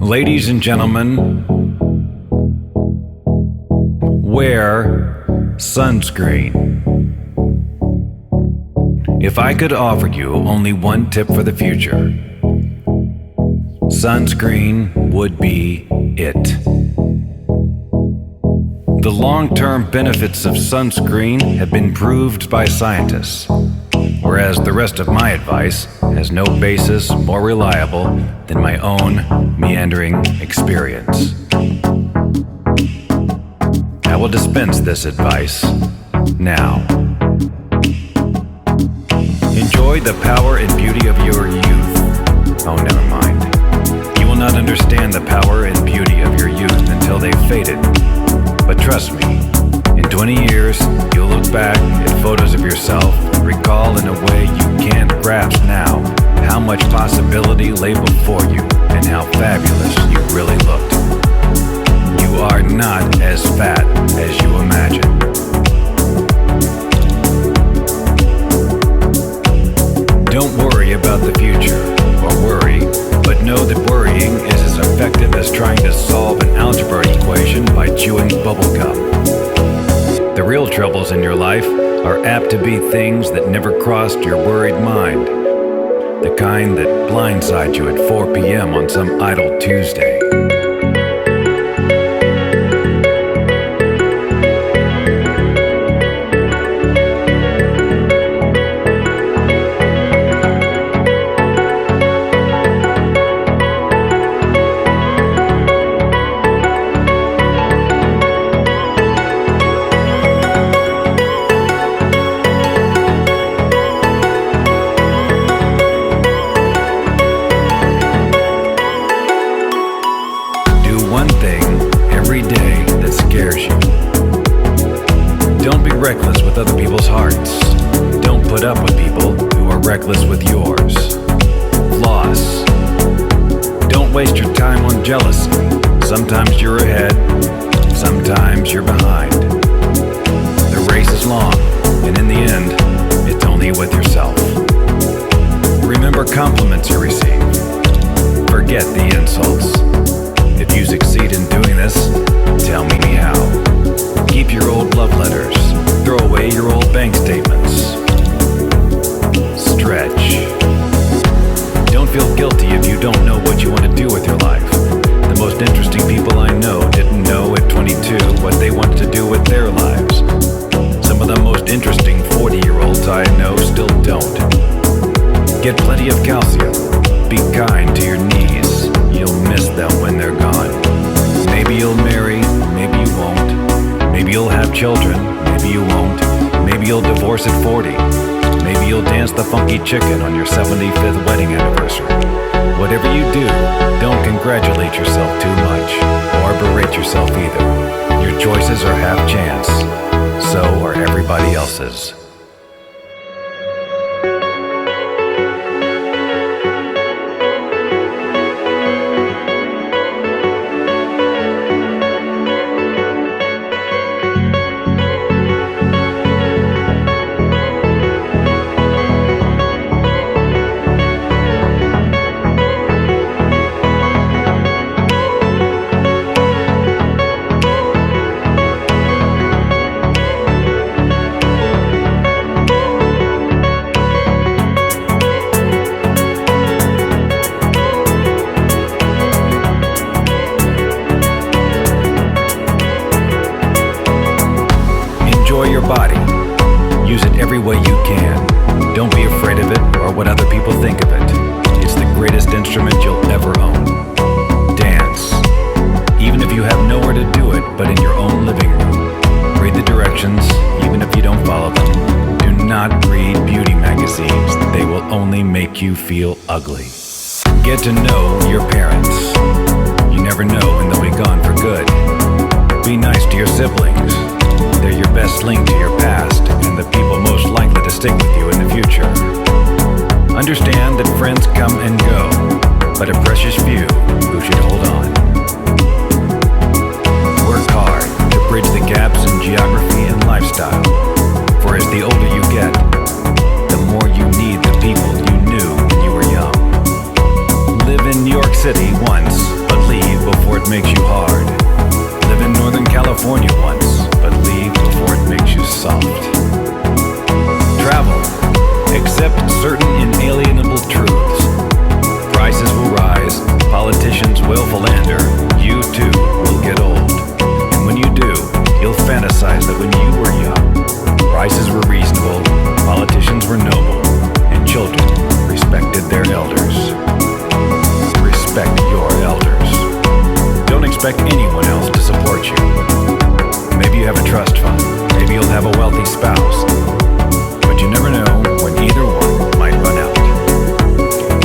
Ladies and gentlemen, wear sunscreen. If I could offer you only one tip for the future, sunscreen would be it. The long-term benefits of sunscreen have been proved by scientists, whereas the rest of my advice has no basis more reliable than my own meandering experience. I will dispense this advice now. Enjoy the power and beauty of your youth. Oh, never mind. You will not understand the power and beauty of your youth until they've faded. But trust me, in 20 years, you'll look back at photos of yourself and recall in a way you can't grasp now how much possibility lay before you and how fabulous you really looked. You are not as fat as you imagine. Don't worry about the future, or worry, but know that worrying is as effective as trying to solve an algebra equation by chewing bubblegum. The real troubles in your life are apt to be things that never crossed your worried mind. The kind that blindside you at 4 p.m. on some idle Tuesday. Reckless with other people's hearts. Don't put up with people who are reckless with yours. Floss. Don't waste your time on jealousy. Sometimes you're ahead, sometimes you're behind. The race is long, and in the end, it's only with yourself. Remember compliments you receive. Forget the insults. If you succeed in doing this, tell me how. Keep your old love letters. Throw away your old bank statements. Stretch. Don't feel guilty if you don't know what you want to do with your life. The most interesting people I know didn't know at 22 what they wanted to do with their lives. Some of the most interesting 40-year-olds I know still don't. Get plenty of calcium. Be kind to your knees. You'll miss them when they're gone. Maybe you'll marry, maybe you won't. Maybe you'll have children, maybe you won't. Maybe you'll divorce at 40. Maybe you'll dance the funky chicken on your 75th wedding anniversary. Whatever you do, don't congratulate yourself too much, or berate yourself either. Your choices are half chance. So are everybody else's. Enjoy your body. Use it every way you can. Don't be afraid of it or what other people think of it. It's the greatest instrument you'll ever own. Dance. Even if you have nowhere to do it but in your own living room. Read the directions, even if you don't follow them. Do not read beauty magazines. They will only make you feel ugly. Get to know your parents. You never know when they'll be gone for good. Be nice to your siblings. They're your best link to your past and the people most likely to stick with you in the future. Understand that friends come and go, but a precious few who should hold on. Work hard to bridge the gaps in geography and lifestyle, for as the older you get, the more you need the people you knew when you were young. Live in New York City once, but leave life makes you hard. Live in Northern California once, but leave before it makes you soft. Travel. Accept certain inalienable truths. Prices will rise, politicians will philander, you too will get old. And when you do, you'll fantasize that when you were young, prices were reasonable, politicians were noble, and children respected their elders. Respect your elders. Don't expect anyone else to support you. Maybe you have a trust fund, maybe you'll have a wealthy spouse, but you never know when either one might run out.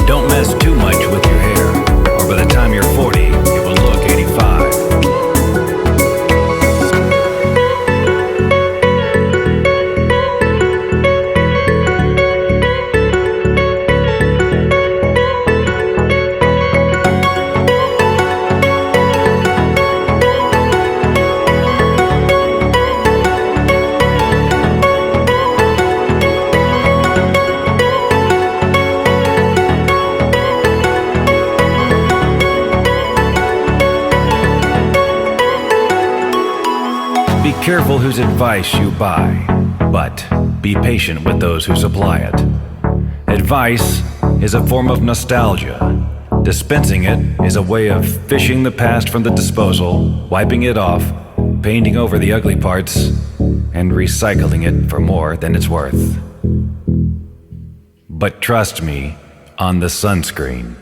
Don't mess too much with your hair, or by the time you're 40, it will look 85. Be careful whose advice you buy, but be patient with those who supply it. Advice is a form of nostalgia. Dispensing it is a way of fishing the past from the disposal, wiping it off, painting over the ugly parts, and recycling it for more than it's worth. But trust me on the sunscreen.